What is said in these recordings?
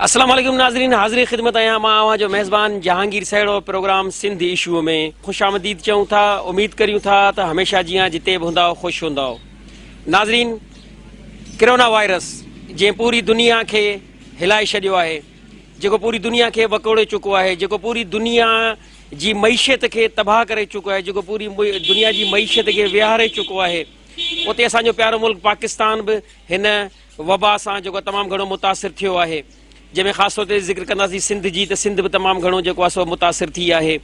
अस्सलाम वालेकुम नाज़रीन, हाज़िर ख़िदमत आहियां मां आवां जो मेज़बान जहांगीर सैड़ो प्रोग्राम सिंध इशू में खुश आमदीद चऊं था। उम्मीद करियूं था त हमेशा जीअं जिते बि हूंदा ख़ुशि हूंदा। नाज़रीन, कोरोना वायरस जंहिं पूरी दुनिया खे हिलाए छॾियो आहे, जेको पूरी दुनिया खे वकोड़े चुको आहे, जेको पूरी दुनिया जी मईशत खे तबाह करे चुको आहे, जेको पूरी दुनिया जी मईशत खे विहारे चुको आहे, उते असांजो प्यारो मुल्क पाकिस्तान बि हिन वबा सां जेको तमामु घणो मुतासिर थियो आहे, जंहिंमें ख़ासि तौर ते ज़िक्र कंदासीं सिंध जी, त सिंध बि तमामु घणो जेको आहे सो मुतासिर थी आहे,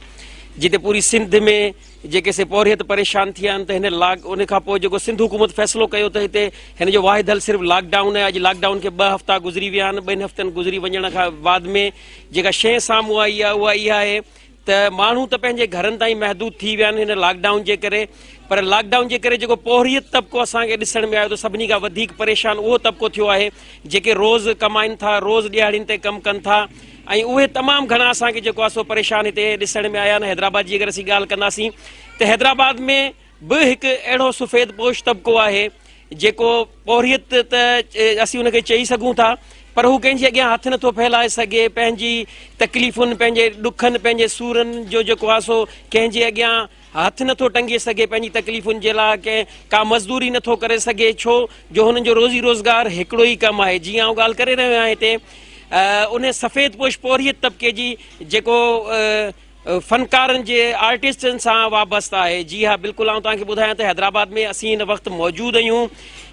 जिते पूरी सिंध में जेके से पौरियत परेशान थी विया आहिनि। त हिन उन खां पोइ जेको सिंध हुकूमत फ़ैसिलो कयो त हिते हिन जो वाहिद हल सिर्फ़ु लॉकडाउन आहे। अॼु लॉकडाउन खे 2 हफ़्ता गुज़री विया आहिनि। 2 हफ़्तनि गुज़री वञण खां बाद में जेका शइ साम्हूं आई आहे उहा इहा आहे त माण्हू त पंहिंजे घरनि ताईं महदूद थी विया आहिनि हिन लॉकडाउन जे करे, पर लॉकडाउन जे करे जेको पौरियत तबिको असांखे ॾिसण में आयो त सभिनी खां वधीक परेशान उहो तबिको थियो आहे जेके रोज़ कमाइनि था, रोज़ ॾियारियुनि ते कमु कनि था, ऐं उहे तमामु घणा असांखे जेको आहे सो परेशान हिते ॾिसण में आया आहिनि। हैदराबाद जी अगरि असीं ॻाल्हि कंदासीं त हैदराबाद में बि हिकु अहिड़ो सफ़ेद पोश तबिको आहे जेको पौरियत त असीं उनखे चई सघूं था, पर हू कंहिंजे अॻियां हथु नथो फैलाए सघे। पंहिंजी तकलीफ़ुनि, पंहिंजे ॾुखनि, पंहिंजे सूरनि जो जेको आहे सो कंहिंजे अॻियां हथु नथो टंगे सघे। पंहिंजी तकलीफ़ुनि जे लाइ का मज़दूरी नथो करे सघे, छो जो हुननि जो रोज़ी रोज़गार हिकिड़ो ई कमु आहे। जीअं आउं ॻाल्हि करे रहियो आहियां हिते उन सफ़ेद पोश पौरियत तबिके जी जेको फ़नकारनि जे आर्टिस्टनि सां वाबस्तु आहे। जी हा, बिल्कुलु आउं तव्हांखे ॿुधायां त हैदराबाद में असीं हिन वक़्तु मौजूदु आहियूं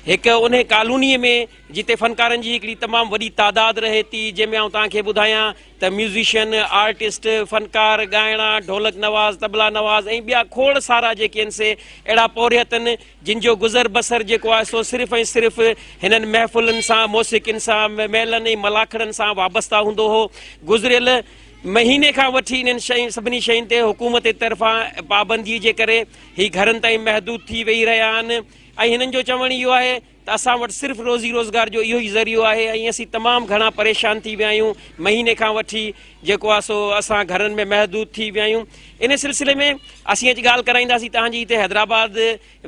हिकु उन कॉलोनीअ में जिते फ़नकारनि जी हिकिड़ी तमामु वॾी तादाद रहे थी, जंहिंमें आउं तव्हांखे ॿुधायां त म्यूज़िशियन, आर्टिस्ट, फ़नकार, ॻाइणा, ढोलक नवाज़, तबला नवाज़ ऐं ॿिया खोड़ सारा जेके आहिनि से अहिड़ा पौरियत आहिनि जिन जो गुज़र बसर जेको आहे सो सिर्फ़ु ऐं सिर्फ़ु हिननि महफ़िलुनि सां, मौसीक़ियुनि सां, मेलनि ऐं मलाखड़नि सां वाबस्ता हूंदो हो। गुज़िरियल महीने खां वठी इन्हनि सभिनी शयुनि ते हुकूमत जे तरफ़ां पाबंदीअ जे करे ही घरनि ताईं महदूद थी वेही रहिया आहिनि, ऐं हिननि जो चवणु इहो आहे त असां वटि सिर्फ़ु रोज़ी रोज़गार जो इहो ई ज़रियो आहे, ऐं असीं तमामु घणा परेशान थी विया आहियूं। महीने खां वठी जेको आहे सो असां घरनि में महदूद थी विया आहियूं। इन सिलसिले में असीं अॼु ॻाल्हि कराईंदासीं तव्हांजी हिते हैदराबाद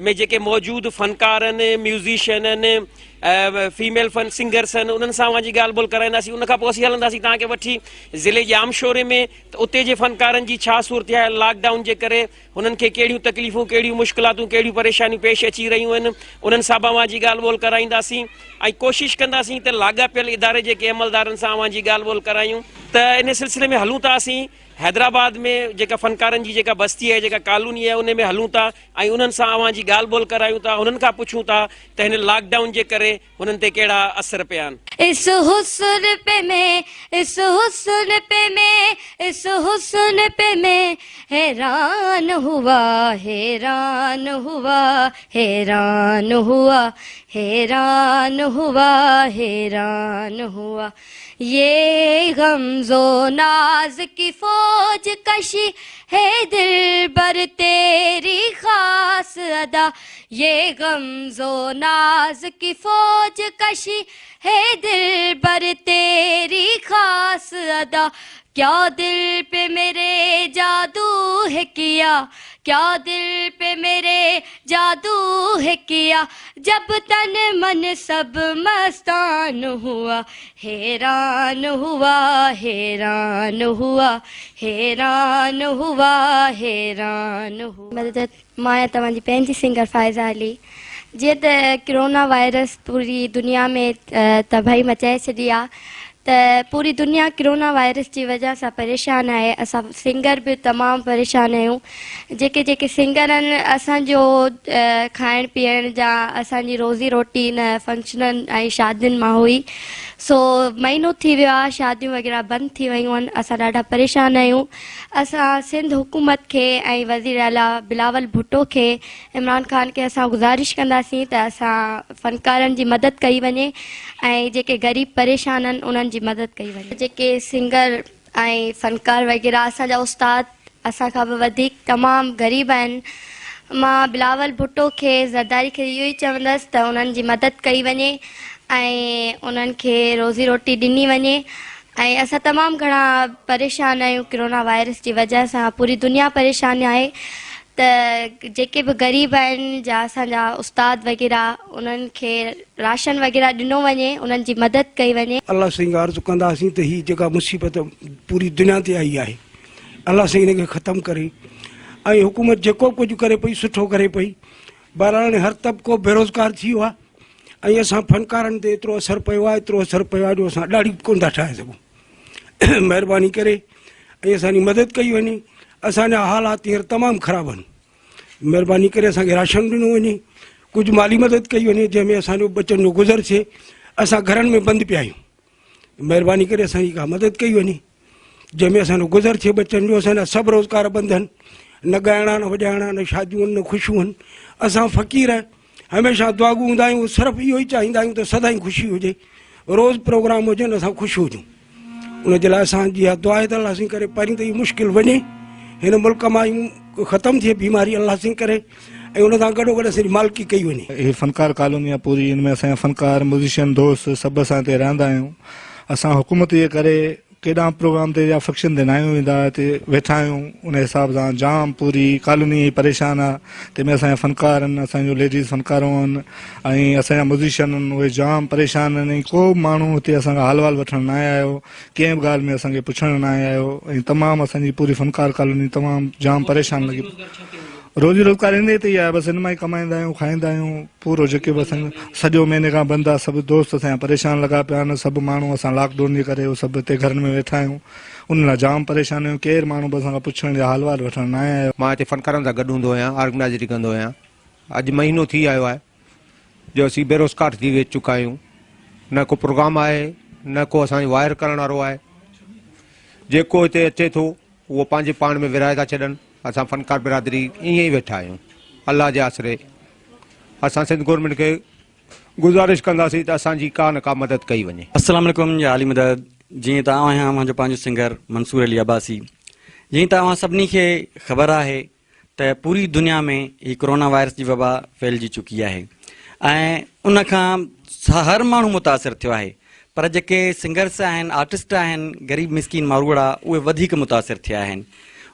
में जेके मौजूदु फ़नकार आहिनि, म्यूज़िशियन आहिनि, फीमेल सिंगर्स आहिनि, उन्हनि सां जी ॻाल्हि ॿोल कराईंदासीं। उन खां पोइ असीं हलंदासीं तव्हांखे वठी ज़िले जे आमशोरे में, त उते जे फ़नकारनि जी छा सूरत आहे लॉकडाउन जे करे, हुननि खे कहिड़ियूं तकलीफ़ूं, कहिड़ियूं मुश्किलातूं, कहिड़ियूं परेशानियूं पेश अची रहियूं आहिनि, उन्हनि सां बि जी ॻाल्हि ॿोल कराईंदासीं। ऐं कोशिशि कंदासीं त लाॻापियल इदारे जेके अमलदारनि सां जी ॻाल्हि ॿोल करायूं। त इन सिलसिले में हलूं था असीं हैदराबाद में जेका फ़नकारनि जी जेका बस्ती आहे, जेका कॉलोनी आहे, उन में हलूं था ऐं उन्हनि सां जी ॻाल्हि ॿोल करायूं था, उन्हनि खां पुछूं था त हिन लॉकडाउन जे करे हुननि ते कहिड़ा असर पिया आहिनि। इस हुस्न पे मैं, इस हुस्न पे मैं, इस हुस्न पे मैं हैरान हुआ, हैरान हुआ, हैरान हुआ, हैरान हुआ, हैरान हुआ। ये गमज़ो नाज की फौज कशी है दिल बर तेरी खास अदा, ये गमज़ो नाज की फौज कशी है दिल बर तेरी खास अदा। क्या दिल पे मेरे जादू है किया, क्या दिल पे मेरे जादू है किया, जब तन मन सब मस्तान हुआ, हैरान हुआ, हैरान हुआ, हैरान हुआ, हैरान हुआ। मदद मां तव्हांजी पंहिंजी सिंगर फ़ाइज़ा अली। जीअं त कोरोना वायरस पूरी दुनिया में तबाही मचाए छॾी आहे, त पूरी दुनिया कोरोना वायरस जी वजह सां परेशान आहे। असां सिंगर बि तमामु परेशान आहियूं। जेके जेके सिंगर आहिनि, असांजो खाइण पीअण जा, असांजी रोज़ी रोटी न फंक्शननि ऐं शादियुनि मां हुई। सो महीनो थी वियो आहे, शादियूं वग़ैरह बंदि थी वियूं आहिनि। असां ॾाढा परेशान आहियूं। असां सिंध हुकूमत खे ऐं वज़ीर आला बिलावल भुट्टो खे, इमरान ख़ान खे असां गुज़ारिश कंदासीं त असां फ़नकारनि जी मदद कई वञे ऐं जेके ग़रीब परेशान आहिनि उन्हनि जी मदद कई वञे। जेके सिंगर ऐं फ़नकार वग़ैरह असांजा उस्ताद असांखां बि वधीक तमामु ग़रीब आहिनि। मां बिलावल भुट्टो खे, ज़रदारी खे इहो ई चवंदसि त उन्हनि जी मदद कई वञे ऐं उन्हनि खे रोज़ी रोटी ॾिनी वञे। ऐं असां तमामु घणा परेशान आहियूं कोरोना वायरस जी वजह सां, पूरी दुनिया परेशान आहे। त जेके बि ग़रीब आहिनि जा असांजा उस्ताद वग़ैरह उन्हनि खे राशन वग़ैरह ॾिनो वञे, उन्हनि जी मदद कई वञे। अल्लाह साईं अर्ज़ु कंदासीं त हीअ जेका मुसीबत पूरी दुनिया ते आई आहे, अल्लाह साईं हिनखे ख़तमु करे। ऐं हुकूमत जेको कुझु करे पई सुठो करे पई। बहरहाल हर तबिको बेरोज़गार थी वियो आहे ऐं असां फ़नकारनि ते एतिरो असरु पियो आहे, एतिरो असरु पियो आहे जो असां ॾाढी कोन था ठाहे सघूं। महिरबानी करे ऐं असांजी मदद कई वञे। असांजा हालात हींअर तमामु ख़राबु आहिनि। महिरबानी करे असांखे राशन ॾिनो वञे, कुझु माली मदद कई वञे जंहिंमें असांजो बचनि जो गुज़र थिए। असां घरनि में बंदि पिया आहियूं। महिरबानी करे असांजी का मदद कई वञे जंहिंमें असांजो गुज़र थिए बचनि जो। असांजा सभु रोज़गार बंदि आहिनि, न ॻाइणा न वॼाइणा न शादियूं आहिनि न ख़ुशियूं आहिनि। असां फ़क़ीर हमेशह दुआगू हूंदा आहियूं, सिर्फ़ु इहो ई चाहींदा आहियूं त सदाईं ख़ुशी हुजे, रोज़ प्रोग्राम हुजनि असां ख़ुशि हुजूं। उनजे लाइ असांजी इहा दुआ आहे त अल्लाह साईं करे पहिरीं त इहा मुश्किल वञे, हिन मुल्क मां ख़तमु थिए बीमारी अल्लाह साईं करे, ऐं उन सां गॾोगॾु असांजी मालिकी कई वञे। हीअ फ़नकार कॉलोनी आहे पूरी, हिन में असांजा फ़नकार म्यूज़िशियन दोस्त सभु असां हिते रहंदा आहियूं। असां हुकूमत जे करे केॾा प्रोग्राम ते या फंक्शन ते न आहियूं वेंदा, हिते वेठा आहियूं। उन हिसाब सां जाम पूरी कॉलोनी परेशान आहे। तंहिंमें असांजा फ़नकार आहिनि, असांजो लेडीज़ फ़नकारूं आहिनि ऐं असांजा म्यूज़िशियन आहिनि, उहे जाम परेशान आहिनि। को बि माण्हू हिते असांखां हाल वाल वठणु न आयो, कंहिं बि ॻाल्हि में असांखे पुछणु न आयो। ऐं तमामु असांजी पूरी फ़नकार कॉलोनी तमामु जाम परेशान लॻी। रोज़ी रोज़गार इन ते ई आहे, बसि इन मां ई कमाईंदा आहियूं, खाईंदा आहियूं। पूरो जेके बि असांजो सॼो महीने खां बंदि आहे। सभु दोस्त असांजा परेशान लॻा पिया आहिनि। सभु माण्हू असां लॉकडाउन जे करे सभु हिते घरनि में वेठा आहियूं। उन लाइ जाम परेशान आहियूं। केरु माण्हू बि असांखां पुछण जा हाल वाल वठणु न आयो। मां हिते फ़नकारनि सां गॾु हूंदो आहियां, ऑर्गनाइज़री कंदो आहियां। अॼु महीनो थी आयो आहे जो असीं बेरोज़गार थी वेच चुका आहियूं। न को प्रोग्राम आहे, न को असांजो वायर करण वारो आहे। जेको हिते अचे थो उहो पंहिंजे पाण में विराए था छॾनि। असां फ़नकार बिरादरी ईअं ई वेठा आहियूं। अल्लाह जे आसरे असां सिंध गवर्नमेंट खे गुज़ारिश कंदासीं त असांजी का न का मदद कई वञे। अस्सलाम वालेकुम या आली मदद। जीअं त आहियां मुंहिंजो पंहिंजो सिंगर मंसूर अली अब्बासी। जीअं त अव्हां सभिनी खे ख़बर आहे त पूरी दुनिया में ही कोरोना वायरस जी वबा फैलिजी चुकी आहे ऐं उन खां हर माण्हू मुतासिर थियो आहे। पर जेके सिंगर्स आहिनि, आर्टिस्ट आहिनि, ग़रीब मिसकीन मारूड़ा, उहे वधीक मुतासिर थिया आहिनि।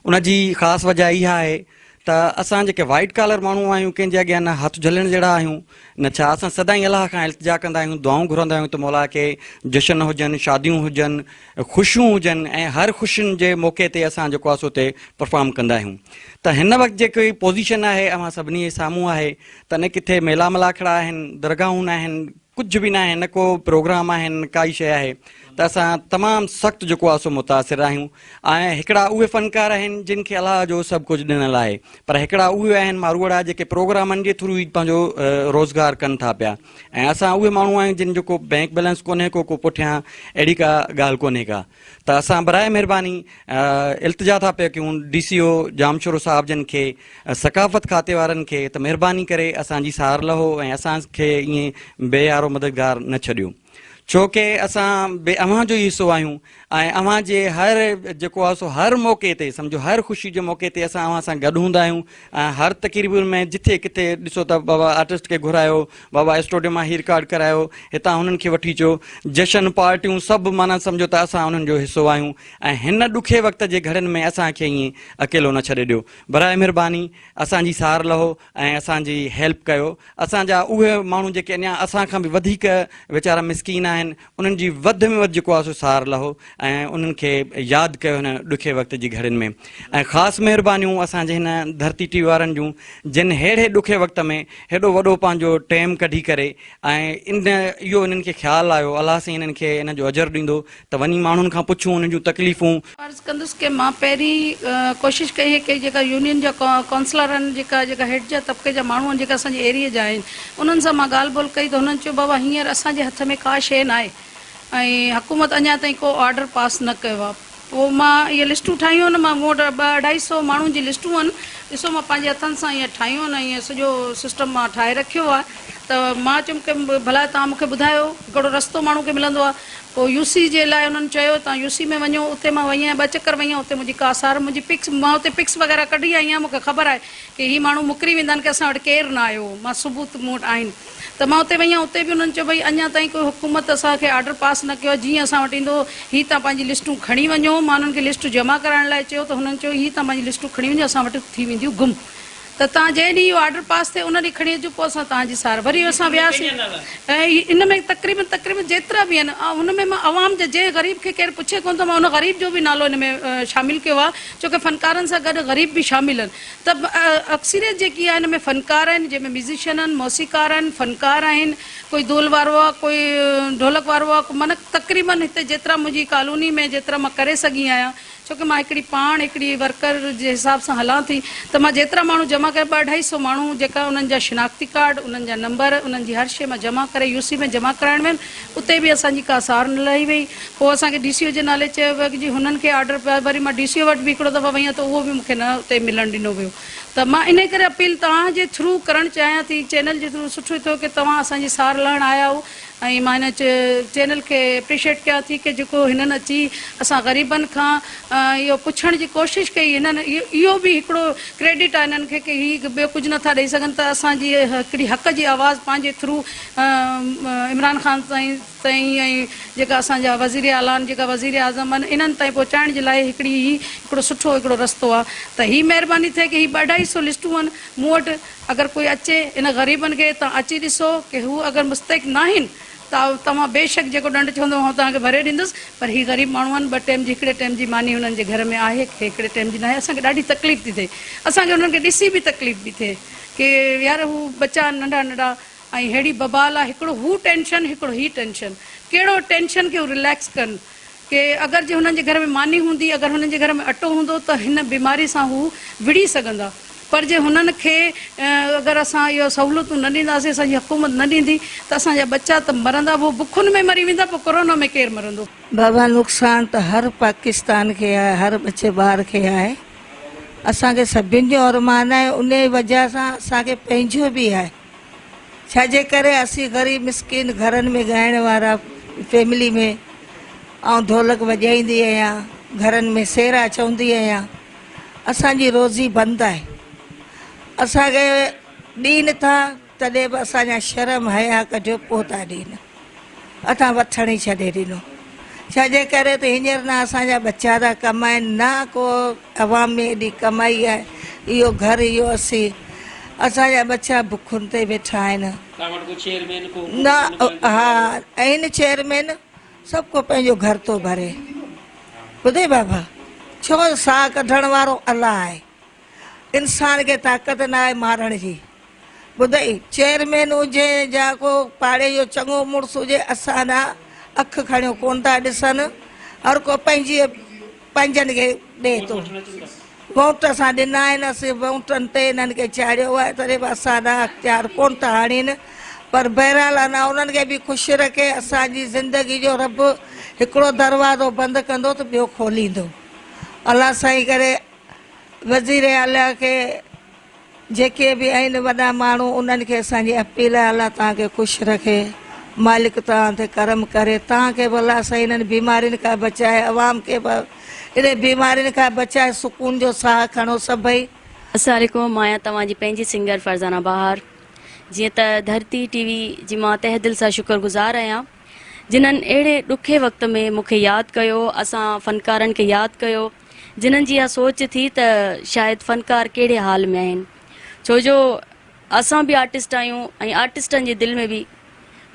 उन जी ख़ासि वजह इहा आहे त असां जेके वाइट कॉलर माण्हू आहियूं, कंहिंजे अॻियां न हथ झलण जहिड़ा आहियूं न छा। असां सदाईं अलाह खां इल्तिजा कंदा आहियूं, दुआऊं घुरंदा आहियूं त मौला खे जश्न हुजनि, शादियूं हुजनि, ख़ुशियूं हुजनि ऐं हर ख़ुशियुनि जे मौक़े ते असां जेको आहे सो उते परफॉर्म कंदा आहियूं। त हिन वक़्तु जेकी पोज़ीशन आहे अव्हां सभिनी जे साम्हूं आहे त न किथे मेला मलाखड़ा आहिनि, दरगाहूं न आहिनि, कुझु बि न आहे, न को प्रोग्राम आहिनि, न काई शइ आहे। त असां तमामु सख़्तु जेको आहे सो मुतासिर आहियूं। ऐं हिकिड़ा उहे फ़नकार आहिनि जिन खे अलाह जो सभु कुझु ॾिनल आहे, पर हिकिड़ा उहे आहिनि मारूड़ा जेके प्रोग्रामनि जे थ्रू ई पंहिंजो रोज़गार कनि था पिया। ऐं असां उहे माण्हू आहियूं जिन जो को बैंक बैलेंस कोन्हे, को पुठियां अहिड़ी का ॻाल्हि कोन्हे का। त असां बराए महिरबानी इल्तिजा था पिया कयूं DCO जामशोरो साहिब जन खे, सकाफ़त खाते वारनि खे त महिरबानी करे असांजी सार लहो ऐं असांखे ईअं बेयारो मददगार न छॾियो। छो कि असां अव्हां जो ई हिसो आहियूं ऐं अव्हां जे हर जेको आहे सो हर मौक़े ते, सम्झो हर ख़ुशी जे मौक़े ते असां अव्हां सां गॾु हूंदा आहियूं। ऐं हर तक़रीबुनि में जिथे किथे ॾिसो त बाबा आर्टिस्ट खे घुरायो, बाबा स्टूडियो मां ही रिकॉर्ड करायो, हितां हुननि खे वठी अचो, जशन पार्टियूं सभु माना सम्झो त असां उन्हनि जो हिसो आहियूं। ऐं हिन ॾुखे वक़्त जे घड़ियुनि में असांखे ईअं अकेलो न छॾे ॾियो। बराए महिरबानी असांजी सार लहो ऐं असांजी हेल्प कयो। असांजा उहे माण्हू जेके अञा असांखां बि वधीक वीचारा मिसकीन आहिनि, उन्हनि जी वधि में वधि जेको आहे सो सार लहो ऐं उन्हनि खे यादि कयो हिन ॾुखे वक़्त जी घड़ियुनि में। ऐं ख़ासि महिरबानियूं असांजे हिन धरती टीवी वारनि जूं जिन अहिड़े ॾुखे वक़्त में हेॾो वॾो पंहिंजो टाइम कढी करे ऐं इहो इन्हनि खे ख़्यालु आयो। अलाह साईं इन्हनि खे इन जो अजर ॾींदो त वञी माण्हुनि खां पुछूं उन्हनि जूं तकलीफ़ूं। अर्ज़ु कंदुसि की मां पहिरीं कोशिशि कई है कि जेका यूनियन जा काउंसलर आहिनि, जेका हेड जा तबिके जा माण्हू आहिनि, जेका असांजे एरिया जा आहिनि, उन्हनि सां मां ॻाल्हि ॿोल कई त हुननि चयो बाबा हींअर असांजे हथ में का शइ न आहे ऐं हुकूमत अञा ताईं को ऑर्डर पास न कयो आहे। पोइ मां इहे लिस्टूं ठाहियूं आहिनि, मां मूं वटि 200-250 माण्हुनि जी लिस्टूं आहिनि। ॾिसो मां पंहिंजे हथनि सां ईअं ठाहियूं आहिनि, ईअं सॼो सिस्टम मां ठाहे रखियो आहे। त मां चयुमि की भला तव्हां मूंखे ॿुधायो हिकिड़ो रस्तो माण्हू खे मिलंदो आहे। पोइ UC जे लाइ उन्हनि चयो तव्हां UC में वञो। उते मां वई आहियां, 2 चकर वई आहियां। उते मुंहिंजी का सार, मुंहिंजी पिक्स, मां उते पिक्स वग़ैरह कढी आई आहियां। मूंखे ख़बर आहे की हीअ माण्हू मुकरी वेंदा आहिनि की असां वटि केरु न आयो, मां सबूत मूं वटि आहिनि। त मां उते वई आहियां। उते बि उन्हनि चयो भई अञा ताईं कोई हुकूमत असांखे ऑर्डर पास न कयो आहे। जीअं असां वटि ईंदो हीअ तव्हां पंहिंजी लिस्टूं खणी वञो। मां उन्हनि खे लिस्ट जमा कराइण लाइ चयो त हुननि चयो हीअ तव्हां पंहिंजी लिस्टूं खणी वञो, असां वटि थी वेंदियूं गुम। त तव्हां जंहिं ॾींहुं इहो ऑर्डर पास थिए उन ॾींहुं खणी अचो, पोइ असां तव्हांजी सार वरी असां वियासीं। ऐं इन में तक़रीबन जेतिरा बि आहिनि हुन में मां आवाम जे जंहिं ग़रीब खे केरु पुछे कोन थो, मां उन ग़रीब जो बि नालो हिन में शामिलु कयो आहे, छोकी फ़नकारनि सां गॾु ग़रीब बि शामिलु आहिनि। त अक्सरियत जेकी आहे हिन में फ़नकार आहिनि, जंहिंमें म्यूज़िशियन आहिनि, मौसीकार आहिनि, फ़नकार आहिनि, कोई दोल वारो आहे, कोई ढोलक वारो आहे, माना तक़रीबन हिते जेतिरा मुंहिंजी कॉलोनी में जेतिरा मां करे सघी आहियां, छोकी मां हिकिड़ी वर्कर जे हिसाब सां हलां थी, त मां जेतिरा माण्हू जमा करे 200-250 माण्हू जेका उन्हनि जा शिनाख्ती कार्ड, उन्हनि जा नंबर, उन्हनि जी हर शइ मां जमा करे यूसी में जमा कराइण में, उते बि असांजी का सार न लही वई। पोइ असांखे DCO जे नाले चयो वियो कि जी हुननि खे ऑर्डर पिया, वरी मां DCO वटि बि हिकिड़ो दफ़ा वई आहियां त उहो बि मूंखे न उते मिलणु ॾिनो वियो। त मां इन करे अपील तव्हांजे थ्रू करणु चाहियां थी, चैनल जे थ्रू, सुठो थियो कि तव्हां असांजी सार लहण आया हो। ऐं मां हिन चैनल खे एप्रिशिएट कयां थी कि जेको हिननि अची असां ग़रीबनि खां इहो पुछण जी कोशिशि कई, हिननि इहो बि हिकिड़ो क्रेडिट आहे हिननि खे कि हीअ ॿियो कुझु नथा ॾेई सघनि, त असांजी हिकिड़ी हक़ जी आवाज़ पंहिंजे थ्रू इमरान ख़ान ताईं ऐं जेका असांजा वज़ीर आलान, जेका वज़ीर आज़म आहिनि, इन्हनि ताईं पहुचाइण जे लाइ हिकिड़ो सुठो हिकिड़ो रस्तो आहे। त हीअ महिरबानी थिए कि हीअ 250 लिस्टूं आहिनि मूं वटि, अगरि कोई अचे इन ग़रीबनि खे तव्हां अची ॾिसो कि हू अगरि मुस्तैक न आहिनि त तव्हां बेशक जेको ॾंड चवंदो उहो तव्हांखे भरे ॾींदुसि, पर हीअ ग़रीब माण्हू आहिनि, 2 टाइम जी, हिकिड़े टाइम जी मानी हुननि जे घर में आहे, हिकिड़े टाइम जी न आहे। असांखे ॾाढी तकलीफ़ थी थिए, असांखे हुननि खे ॾिसी बि तकलीफ़ थी थिए कि यार हू बच्चा नंढा नंढा ऐं अहिड़ी बबाल आहे, हिकिड़ो हू टेंशन, हिकिड़ो ही टेंशन, कहिड़ो टेंशन खे हू रिलैक्स कनि कि अगरि जे हुननि जे घर में मानी हूंदी, अगरि हुननि जे घर में अटो हूंदो त हिन बीमारी सां हू विड़ी सघंदा, पर जे हुननि खे अगरि असां इहो सहूलियतूं न ॾींदासीं, असांजी हुकूमत न ॾींदी, त असांजा बच्चा त मरंदा, उहो बुखुनि में मरी वेंदा, पोइ कोरोना में केरु मरंदो। बाबा नुक़सान त हर पाकिस्तान खे आहे, हर बचे ॿार खे आहे, असांखे सभिनि जो अरमान आहे, उन जी वजह सां असांखे पंहिंजो बि आहे, छाजे करे असीं ग़रीब मिसकिन घरनि में ॻाइण वारा फैमिली में, ऐं ढोलक वॼाईंदी आहियां, घरनि में सेरा चवंदी आहियां, असांजी रोज़ी बंदि आहे, असांखे ॾीन था तॾहिं बि असांजा शर्म हया कढियो पोइ था ॾीन, असां वठण ई छॾे ॾिनो, छाजे करे त हींअर न असांजा बच्चा था कमाइनि, न को अवाम में एॾी कमाई आहे, इहो घर इहो असांजा बच्चा बुखुनि ते वेठा आहिनि। न हा आहिनि चेयरमैन, सभु को पंहिंजो घर थो भरे, ॿुधे बाबा, छो साह कढण वारो अलाह आहे, इंसान खे ताक़त न आहे मारण जी, ॿुधई चेयरमैन हुजे या को पाड़े जो चङो मुड़ुसु हुजे, असां न अखि खणियो कोन था ॾिसनि, हर को पंहिंजनि खे ॾे थो, वोट असां ॾिना आहिनि, असीं वोटनि ते हिननि खे चाढ़ियो आहे, तॾहिं बि असां न अख़्तियार कोन था आणीनि, पर बहरहाल अञा उन्हनि खे बि ख़ुशि रखे, असांजी ज़िंदगी जो रब हिकिड़ो दरवाज़ो बंदि कंदो त ॿियो खोलींदो। अलाह साईं करे वज़ीर आला खे, जेके बि आहिनि वॾा माण्हू, उन्हनि खे असांजी अपील आहे, अलाह तव्हांखे ख़ुशि रखे, मालिक तव्हां ते करम करे, तव्हांखे बि अलाह साईं हिननि बीमारियुनि खां बचाए, अवाम खे बि इन बीमारियुनि खां बचाए, सुकून जो साह खणो सभई। अस्सलाम वालेकुम, मां आहियां तव्हांजी पंहिंजी सिंगर फरज़ाना बहार। जीअं त धरती TV जी मां तहे दिलि सां शुक्रगुज़ार आहियां, जिन्हनि अहिड़े ॾुखे वक़्त में मूंखे यादि कयो, असां फ़नकारनि खे यादि कयो, जिन्हनि जी इहा सोच थी त शायदि फ़नकार कहिड़े हाल में आहिनि, छो जो असां बि आर्टिस्ट आहियूं ऐं आर्टिस्टनि जे दिलि में बि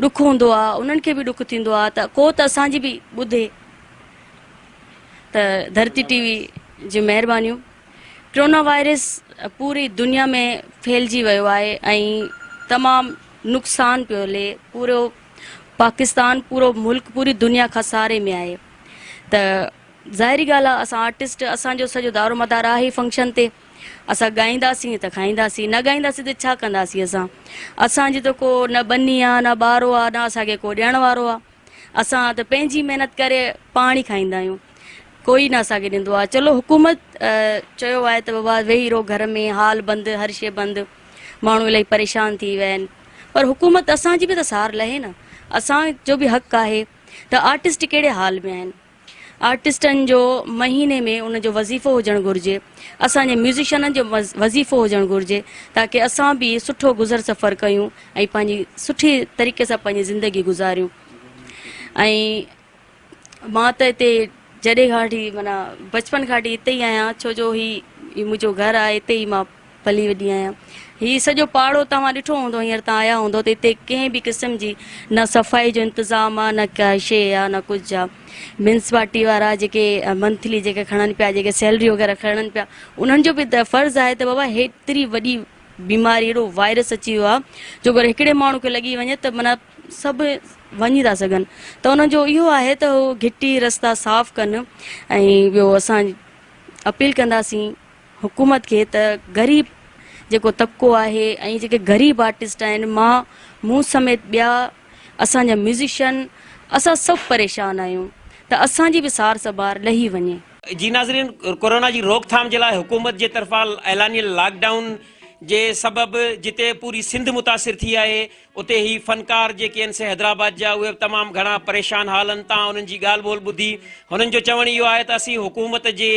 ॾुखु हूंदो आहे, उन्हनि खे बि ॾुखु थींदो आहे, त को त असांजी बि ॿुधे। त धरती TV जी महिरबानियूं। कोरोना वायरस पूरी दुनिया में फैलिजी वियो आहे ऐं तमामु नुक़सान पियो हले, पूरो पाकिस्तान, पूरो मुल्क, पूरी दुनिया खसारे में आहे, त ज़ाहिरी ॻाल्हि आहे असां आर्टिस्ट, असांजो सॼो दारो मदार आहे ई फंक्शन ते, असां ॻाईंदासीं त खाईंदासीं, न ॻाईंदासीं त छा कंदासीं असांजी त को न बनी आहे, न ॿारो आहे, न असांखे को ॾियण वारो आहे, असां त पंहिंजी महिनत करे पाणी खाईंदा आहियूं, कोई न असांखे ॾींदो आहे। चलो हुकूमत चयो आहे त बाबा वेही रहो घर में, हाल बंदि, हर शइ बंदि, माण्हू इलाही परेशान थी विया आहिनि, पर हुकूमत असांजी बि त सार लहे न, असांजो बि हक़ आहे। त आर्टिस्ट कहिड़े हाल में आहिनि, आर्टिस्टनि जो महीने में उनजो वज़ीफ़ो हुजणु घुरिजे, असांजे म्यूज़िशियननि जो वज़ीफ़ो हुजणु घुरिजे, ताकी असां बि सुठो गुज़र सफ़र कयूं ऐं पंहिंजी सुठी तरीक़े सां पंहिंजी ज़िंदगी गुज़ारियूं। ऐं मां त हिते जॾहिं खां वठी माना बचपन खां वठी हिते ई आहियां, छो जो ही मुंहिंजो घरु आहे, हिते ई मां पली वॾी आहियां। हीउ सॼो पाड़ो तव्हां ॾिठो हूंदो, हींअर तव्हां आया हूंदो त हिते कंहिं बि क़िस्म जी न सफ़ाई जो इंतज़ाम आहे, न का शइ आहे, न कुझु आहे। म्यूनसिपालिटी वारा जेके मंथली जेके खणनि पिया, जेके सैलरी वग़ैरह खणनि पिया, उन्हनि जो बि त फ़र्ज़ु आहे त बाबा हेतिरी वॾी बीमारी, अहिड़ो वायरस अची वियो आहे जो अगरि हिकिड़े माण्हू खे लॻी वञे त माना सभु वञी था सघनि। त उन्हनि जो इहो आहे त उहो घिटी रस्ता साफ़ु कनि। ऐं ॿियो असां अपील कंदासीं हुकूमत खे त ग़रीब जेको तबिको आहे ऐं जेके ग़रीब आर्टिस्ट आहिनि, मूं समेत ॿिया असांजा म्यूज़िशियन, असां सभु परेशान आहियूं, त असांजी बि सार संभार लही वञे। जी नाज़रीन, कोरोना जी रोकथाम जे लाइ हुकूमत जे तरफ़ां ऐलानियल लॉकडाउन जे सबबि जिते पूरी सिंध मुतासिर थी आहे, उते ही फ़नकार जेके आहिनि से हैदराबाद जा, उहे तमामु घणा परेशान हालनि। तव्हां उन्हनि जी ॻाल्हि ॿोल ॿुधी, हुननि जो चवणु इहो आहे त असीं हुकूमत जे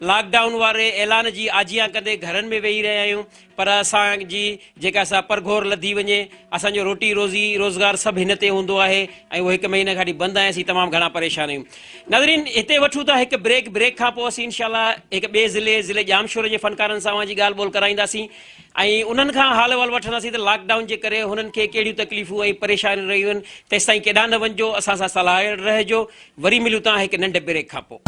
लॉकडाउन वारे ऐलान जी आजियां कंदे घरनि में वेही रहिया आहियूं, पर असांजी जेका असां परघोर लधी वञे, असांजो रोटी रोज़ी रोज़गार सभु हिन ते हूंदो आहे ऐं उहो 1 महीने खां बंदि आहे। असीं तमामु घणा परेशान आहियूं। नाज़रीन, हिते वठूं था हिकु ब्रेक खां पोइ असीं इनशाला हिकु ॿिए ज़िले जामशोर जे फ़नकारनि सां जी ॻाल्हि ॿोल कराईंदासीं ऐं उन्हनि खां हाल अहिवाल वठंदासीं त लॉकडाउन जे करे हुननि खे कहिड़ियूं तकलीफ़ूं ऐं परेशानियूं रहियूं आहिनि। तेसि ताईं केॾांहुं न वञिजो, असां सां सलाह रहिजो। वरी मिलूं था हिकु नंढे ब्रेक खां पोइ।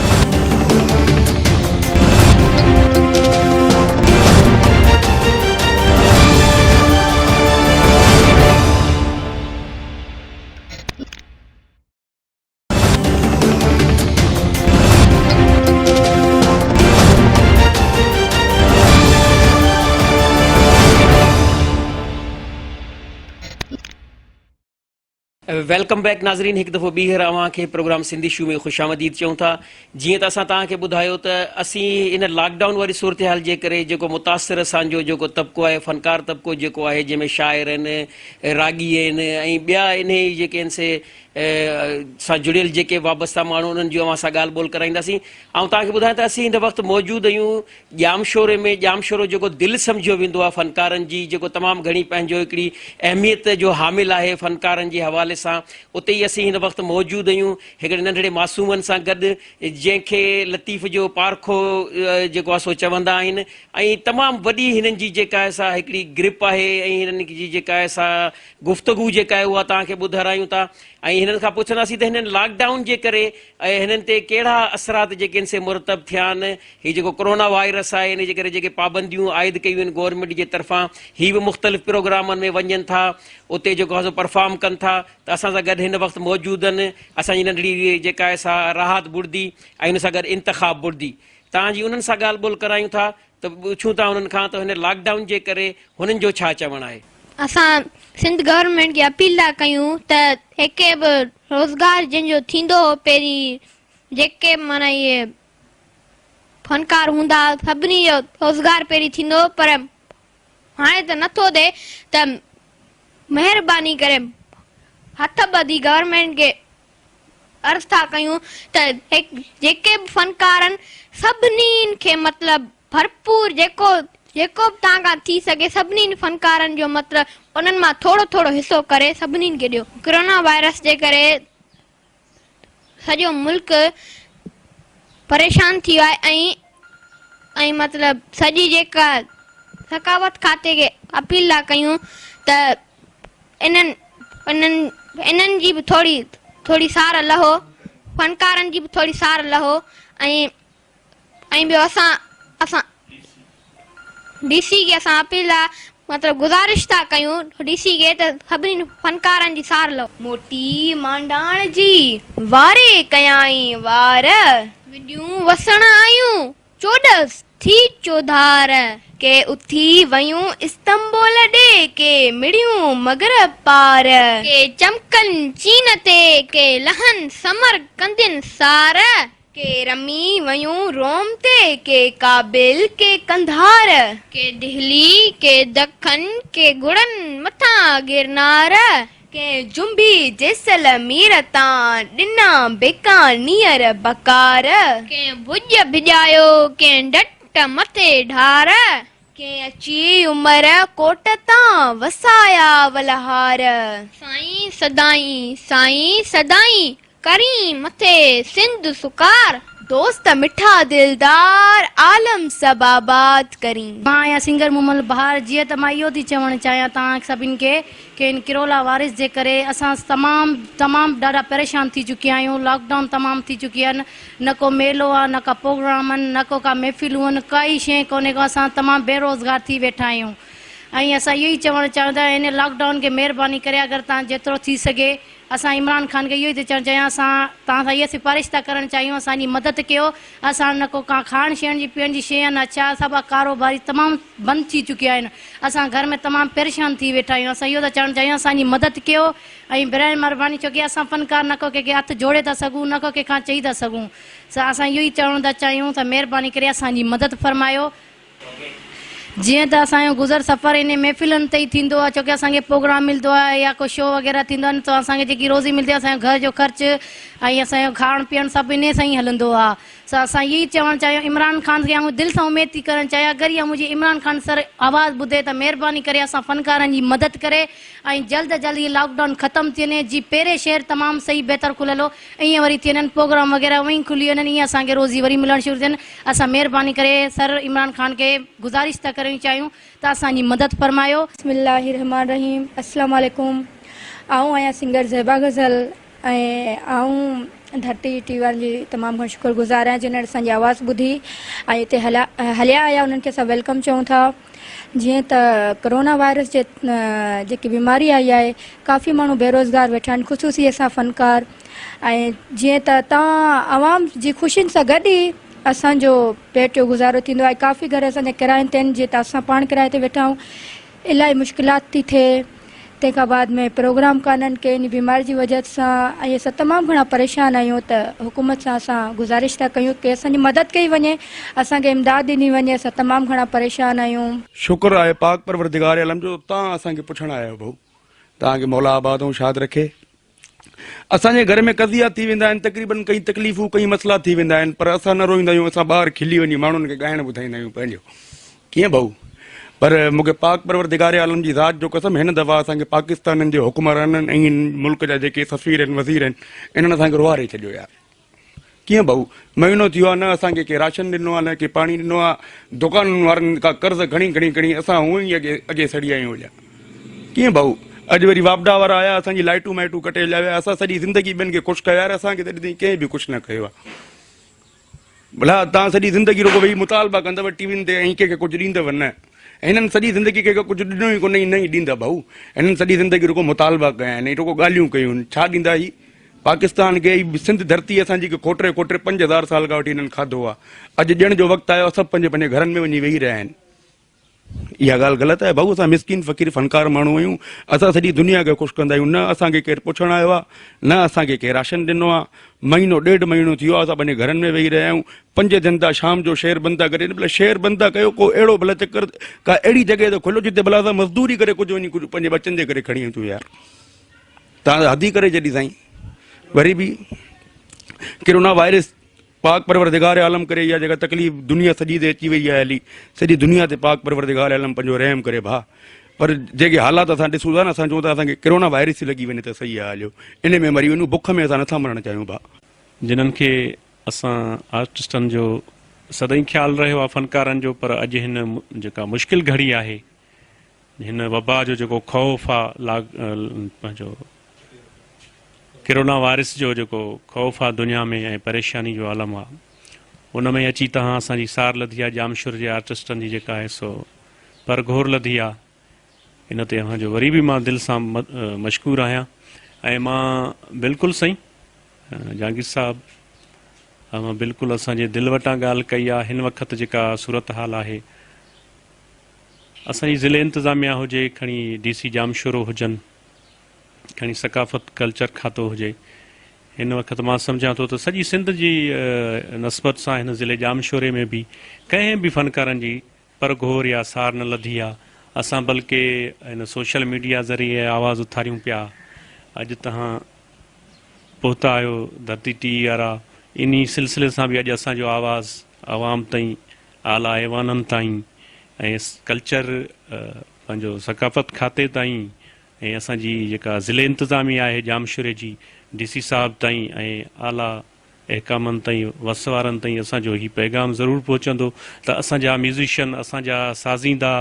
वेलकम बैक नाज़रीन, हिकु दफ़ो ॿीहर अव्हांखे प्रोग्राम सिंधी शू में ख़ुशि आमदीद चऊं था। जीअं त असां तव्हांखे ॿुधायो त असीं इन लॉकडाउन वारी सूरत हाल जे करे जेको मुतासिर असांजो जेको तबिको आहे, फ़नकार तबिको जेको आहे, जंहिंमें शाइर आहिनि, रागी आहिनि ऐं ॿिया इन जेके आहिनि से सां जुड़ियल जेके वाबस्ता माण्हू, उन्हनि जो असां ॻाल्हि ॿोल कराईंदासीं। ऐं तव्हांखे ॿुधायां त असीं हिन वक़्तु मौजूदु आहियूं जामशोरे में। जामशोरो जेको दिलि सम्झियो वेंदो आहे फ़नकारनि जी, जेको तमामु घणी पंहिंजो हिकिड़ी अहमियत जो हामिल आहे फ़नकारनि जे हवाले सां, उते ई असीं हिन वक़्तु मौजूदु आहियूं हिकिड़े नंढड़े मासूमनि सां गॾु, जंहिंखे लतीफ़ जो पारखो जेको आहे सो चवंदा आहिनि। ऐं तमामु वॾी हिननि जी जेका आहे सा हिकिड़ी ग्रिप आहे ऐं हिननि जी जेका आहे सा गुफ़्तगू जेका आहे उहा तव्हांखे ॿुधारायूं था। ऐं हिननि खां पुछंदासीं त हिननि लॉकडाउन जे करे हिननि ते कहिड़ा असरात जेके आहिनि से मुरतब थिया आहिनि। हीउ जेको कोरोना वायरस आहे, इन जे करे जेके पाबंदियूं आइद कयूं आहिनि गवर्नमेंट जे तरफ़ां, हीअ बि मुख़्तलिफ़ प्रोग्रामनि में वञनि था, उते जेको आहे सो परफॉर्म कनि था। त असां सां गॾु हिन वक़्तु मौजूदु आहिनि असांजी नंढड़ी जेका आहे सा राहत बुर्दी ऐं हुन सां गॾु इंतिखाब बुर्दी। तव्हांजी उन्हनि सां ॻाल्हि ॿोल करायूं था त पुछूं था उन्हनि खां त हिन लॉकडाउन जे करे हुननि जो छा चवणु आहे। असां सिंध गवर्नमेंट खे अपील था कयूं त हिकु बि रोज़गार जंहिंजो थींदो हो, पहिरीं जेके माना इहे फ़नकार हूंदा सभिनी जो रोज़गार पहिरीं थींदो, पर हाणे त नथो थिए। त महिरबानी करे हथ ॿधी गवर्नमेंट खे अर्ज़ु था कयूं त जेके बि फ़नकार आहिनि सभिनी खे मतिलबु भरपूर जेको जेको बि तव्हां खां थी सघे सभिनी फ़नकारनि जो मतिलबु उन्हनि मां थोरो थोरो हिसो करे सभिनी खे ॾियो। कोरोना वायरस जे करे सॼो मुल्क परेशान थी वियो आहे ऐं मतिलबु सॼी जेका सकावत खाते खे अपील था कयूं त इन्हनि जी बि थोरी सार लहो, फ़नकारनि जी बि थोरी सार लहो। ऐं ॿियो असां डीसी खे असां अपील मतिलबु गुज़ारिश था कयूं डीसी खे त सभिनी फ़नकारनि जी सार लहो। मोटी मांडाण जी वारे कयाई वार, विडियूं वसण आयूं चोॾस थी चोधार, के उथी वयूं इस्तंबोल ॾे, के मिड़ियूं मगरब पार, के चमकन चीन ते, के लहन समर कंदिन सार, के रमी वयूं रोम ते, के काबिल के कंधार, के दिल्ली के दखन के गुड़न मथा गिरनार, के जुंबी जैसलमेर तां ॾिना बेकानियर बकार, के भुज भिॼायो के डट मथे ढार, के अची उमर कोट तां वसाया वलहार, साईं सदाई करी मथे सिंध सुकार, दोस्त मिठा दिलदार आलम सब आबाद करी। मां आहियां सिंगर मुमल बहार। जीअं त मां इहो थी चवणु चाहियां तव्हां सभिनि खे कि इन किरोला वायरस जे करे असां तमामु ॾाढा परेशान थी चुकिया आहियूं। लॉकडाउन तमामु थी चुकी आहिनि, न को मेलो आहे, न का प्रोग्राम आहिनि, न को का महफ़िलूं आहिनि, काई शइ कोन्हे को। असां तमामु बेरोज़गार थी वेठा आहियूं ऐं असां इहो ई चवणु चाहींदा आहियूं इन लॉकडाउन खे महिरबानी करे अगरि तव्हां जेतिरो थी सघे असां इमरान ख़ान खे इहो ई थी चवणु चाहियां, असां तव्हां सां इहा सिफ़ारिश था करणु चाहियूं, असांजी मदद कयो। असां न को का खाइण शइण जी पीअण जी शइ आहे, न छा, सभु कारोबारी तमामु बंदि थी चुकिया आहिनि। असां घर में तमामु परेशान थी वेठा आहियूं। असां इहो था चवणु चाहियूं असांजी मदद कयो ऐं बिराए महिरबानी, छोकी असां फ़नकार न को कंहिंखे हथु जोड़े था सघूं, न को कंहिंखां चई था सघूं। असां इहो ई चवणु था चाहियूं त महिरबानी करे असांजी मदद फरमायो। जीअं त असांजो गुज़र सफ़र इन महफ़िलनि ते ई थींदो आहे, छोकी असांखे प्रोग्राम मिलंदो आहे या को शो वग़ैरह थींदो आहे त असांखे जेकी रोज़ी मिलंदी आहे असांजो घर जो ख़र्चु ऐं असांजो खाइण पीअण सभु इन सां ई हलंदो आहे। असां इहो ई चवणु चाहियूं इमरान ख़ान खे ऐं दिलि सां उमेद थी करणु चाहियां अगरि इहा मुंहिंजी इमरान ख़ान सर आवाज़ु ॿुधे त महिरबानी करे असां फ़नकारनि जी मदद करे ऐं जल्द जल्द इहे लॉकडाउन ख़तमु थी वञे। जी पहिरें शहर तमामु सही बहितर खुलियल हो, ईअं वरी थी वञनि प्रोग्राम वग़ैरह उअं ई खुली वञनि, ईअं असांखे रोज़ी वरी मिलणु शुरू थियनि। असां महिरबानी करे सर इमरान ख़ान खे गुज़ारिश था करणु चाहियूं त असांजी मदद फरमायो। बिस्मिल्लाहिर्रहमानिर्रहीम। अस्सलाम वालेकुम। आऊं आहियां सिंगर ज़ेबा गज़ल ऐं आऊं धरती टीवन जी तमामु घणो शुक्रगुज़ार आहियां जिन्हनि असांजी आवाज़ ॿुधी ऐं हिते हलिया आया, उन्हनि खे असां वेलकम चऊं था। जीअं त कोरोना वायरस जे जेकी बीमारी आई आहे, काफ़ी माण्हू बेरोज़गार वेठा आहिनि, ख़ुशूसी असां फ़नकार। ऐं जीअं त तव्हां आवाम जी ख़ुशियुनि सां गॾु ई असांजो पेट जो गुज़ारो थींदो आहे। काफ़ी घर असांजे किरायनि ते आहिनि, जीअं त असां पाण किराए ते वेठा आहियूं, इलाही मुश्किलात थी थिए। तंहिंखां बाद में प्रोग्राम कान्हनि के इन बीमारी जी वजह सां, ऐं असां तमामु घणा परेशान आहियूं। त हुकूमत सां असां गुज़ारिश था कयूं की असांजी मदद कई वञे, असांखे इमदाद ॾिनी वञे। असां तमामु घणा परेशान आहियूं। शुक्र आहे पाक परवरदिगार आलम जो, तव्हां असांखे पुछणु आयो भाऊ, तव्हांखे मौला आबाद ऐं शाद रखे। असांजे घर में कज़िया थी वेंदा आहिनि, तक़रीबन कई तकलीफ़ूं कई मसइला थी वेंदा आहिनि, पर असां न रोईंदा आहियूं। असां ॿाहिरि खिली वञी माण्हुनि खे ॻाइणु ॿुधाईंदा आहियूं पंहिंजो, कीअं भाऊ। पर मूंखे पाक परवरदिगार आलम जी ज़ात जो कसम, हिन दफ़ा असांखे पाकिस्तान जे हुकुमराननि ऐं मुल्क जा जेके सफ़ीर आहिनि, वज़ीर आहिनि, इन्हनि असांखे रुआरे छॾियो यार। कीअं भाऊ, महीनो थियो आहे, न असांखे के राशन ॾिनो आहे, न के पाणी ॾिनो आहे। दुकानुनि वारनि खां कर्ज़ खणी असां हूअं ई अॻे सड़ी आहियूं हुया। कीअं भाऊ, अॼु वरी वापडा वारा आया, असांजी लाइटूं माइटूं कटे हलिया विया। असां सॼी ज़िंदगी ॿियनि खे ख़ुशि कयो यार, असांखे तॾहिं ताईं कंहिं बि कुझु न कयो आहे। भला तव्हां सॼी ज़िंदगी रुगो वेही मुतालबा कंदव टीवियुनि ते ऐं कंहिंखे कुझु ॾींदव न। हिननि सॼी ज़िंदगी कंहिंखे कुझु ॾिनो ई कोन्हे, न ई ॾींदा भाऊ। हिननि सॼी ज़िंदगी रुगो मुतालबा कया आहिनि, रुगो ॻाल्हियूं कयूं आहिनि। छा ॾींदा ही पाकिस्तान खे? सिंध धरती असांजी खोटरे 5000 साल खां वठी हिननि खाधो आहे। अॼु ॾियण जो वक़्तु आयो, सभु पंहिंजे पंहिंजे घरनि में वञी वेही रहिया आहिनि। इहा ॻाल्हि ग़लति आहे भाऊ। असां मिसकिन फ़क़ीर फ़नकार माण्हू आहियूं, असां सॼी दुनिया खे ख़ुशि कंदा आहियूं। न असांखे केरु पुछणु आयो आहे, न असांखे केरु राशन ॾिनो आहे। महीनो ॾेढ महीनो थी वियो आहे, असां पंहिंजे घरनि में वेही रहिया आहियूं। 5 दिन था शाम जो शहर बंदि था करे, भला शहर बंदि था कयो, को अहिड़ो भला चकर का अहिड़ी जॻह ते खोलियो जिते भला असां मज़दूरी करे कुझु वञी कुझु पंहिंजे बचनि जे करे खणी अचूं यार। तव्हां हदी करे जॾहिं साईं। वरी बि कोरोना वायरस पाक परवरदिगार आलम करे इहा जेका तकलीफ़ दुनिया सॼी ते अची वई आहे हली, सॼी दुनिया ते पाक परवरदिगार आलम पंहिंजो रहम करे भाउ। पर जेके हालात असां ॾिसूं था न, असां चऊं था असांखे कोरोना वायरस ई लॻी वञे त सही आहे हलियो, इन में मरी वञूं। बुख में असां नथा मरणु चाहियूं भाउ। जिन्हनि खे असां आर्टिस्टनि जो सदाईं ख़्यालु रहियो आहे, फ़नकारनि जो, पर अॼु हिन जेका मुश्किल घड़ी आहे, हिन वबा जो जेको ख़ौफ़ आहे, पंहिंजो कोरोना वायरस जो जेको ख़ौफ़ आहे दुनिया में ऐं परेशानी जो आलम आहे, उन में अची तव्हां असांजी सार लधी आहे। जामशुर जे आर्टिस्टनि जी जेका आहे सो परघोर लधी आहे। इन ते अव्हांजो वरी बि मां दिलि सां मशकूर आहियां। ऐं मां बिल्कुलु साईं जहांगीर साहिबु, मां बिल्कुलु असांजे दिलि वटां ॻाल्हि कई आहे। हिन वक़्तु जेका सूरत हाल आहे, असांजी ज़िले इंतिज़ामिया हुजे, खणी DC जामशुरो हुजनि, खणी सकाफ़त कल्चर खातो हुजे, हिन वक़्तु मां सम्झां थो त सॼी सिंध जी नस्बत सां हिन ज़िले जामशोरे में बि कंहिं बि फ़नकारनि जी परघोर या सार न लधी आहे। असां बल्कि हिन सोशल मीडिया ज़रिए आवाज़ उथारियूं पिया। अॼु तव्हां पहुता आहियो धरती TV वारा, इन सिलसिले सां बि अॼु असांजो आवाज़ आवाम ताईं, आला ऐवाननि ताईं ऐं कल्चर पंहिंजो सकाफ़त खाते ताईं ऐं असांजी जेका ज़िले इंतिज़ामिया आहे जामशुरे जी DC साहिब ताईं ऐं आला एकामनि ताईं वस वारनि ताईं असांजो हीउ पैगाम ज़रूरु पहुचंदो त असांजा म्यूज़िशियन, असांजा साज़ींदा,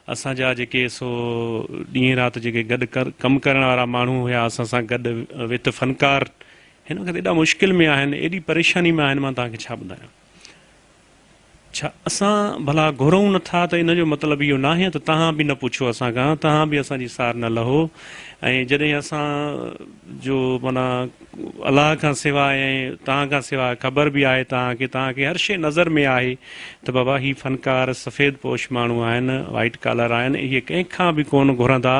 असांजा जेके सो ॾींहं राति जेके गॾु कमु करण वारा माण्हू हुया असां सां गॾु वित फ़नकार हिन वक़्तु एॾा मुश्किल में आहिनि, एॾी परेशानी में आहिनि, मां तव्हांखे छा ॿुधायां। छा असां भला घुरूं नथा त इन जो मतिलबु इहो न आहे त तव्हां बि न पुछो असां खां, तव्हां बि असांजी सार न लहो। ऐं जॾहिं असां जो माना अलाह खां सवाइ ऐं तव्हां खां सवाइ ख़बर बि आहे तव्हांखे हर शइ नज़र में आहे त बाबा ही फ़नकार सफ़ेद पोश माण्हू आहिनि, वाइट कॉलर आहिनि, इहे कंहिंखां बि कोन घुरंदा,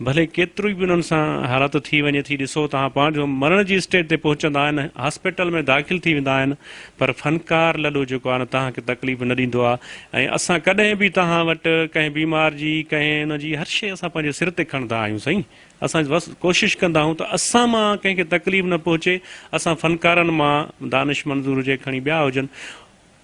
भले केतिरी बि उन्हनि सां हालत थी वञे थी। ॾिसो तव्हां पंहिंजो मरण जी स्टेज ते पहुचंदा आहिनि, हॉस्पिटल में दाख़िल थी वेंदा आहिनि, पर फ़नकार लॾो जेको आहे न तव्हांखे तकलीफ़ न ॾींदो आहे। ऐं असां कॾहिं बि तव्हां वटि कंहिं बीमार जी कंहिं इन जी हर शइ असां पंहिंजे सिर ते खणंदा आहियूं साईं। असां बसि कोशिशि कंदा आहियूं त असां मां कंहिंखे तकलीफ़ न पहुचे, असां फ़नकारनि मां दानिश मंज़ूर हुजे खणी ॿिया हुजनि,